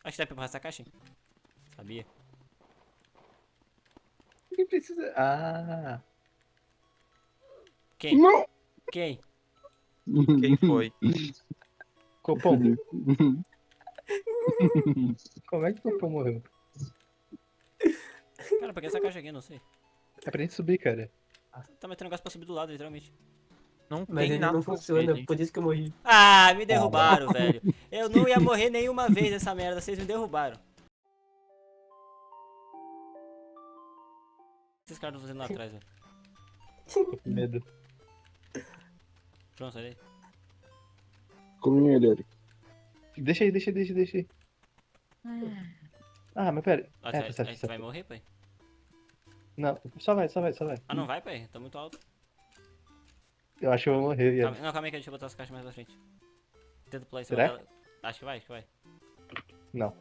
Acho que dá pra empurrar essa caixa. Sabia? Quem precisa? Ah. Quem? Não! Quem? Quem foi? Copom, como é que o Copom morreu? Cara, por que essa caixa aqui? Eu não sei. É pra gente subir, cara. Tá metendo negócio pra subir do lado, literalmente. Não Mas tem ele nada não pra funciona, subir, por isso que eu morri. Ah, me derrubaram, velho. Eu não ia morrer nenhuma vez nessa merda, vocês me derrubaram. O que esses caras estão fazendo lá atrás, velho? Tô com medo. Pronto, olha aí. Comi ele, Eric. Deixa aí. Ah, mas pera. Ah, É, tu tá vai, aí tu vai certo. morrer, pai? Não, só vai. Ah, não vai, pai? Tá muito alto. Eu acho que eu vou morrer, Ian. Não, calma aí, que deixa eu botar as caixas mais pra frente. Tenta pular em cima Será? dela. Acho que vai. Não.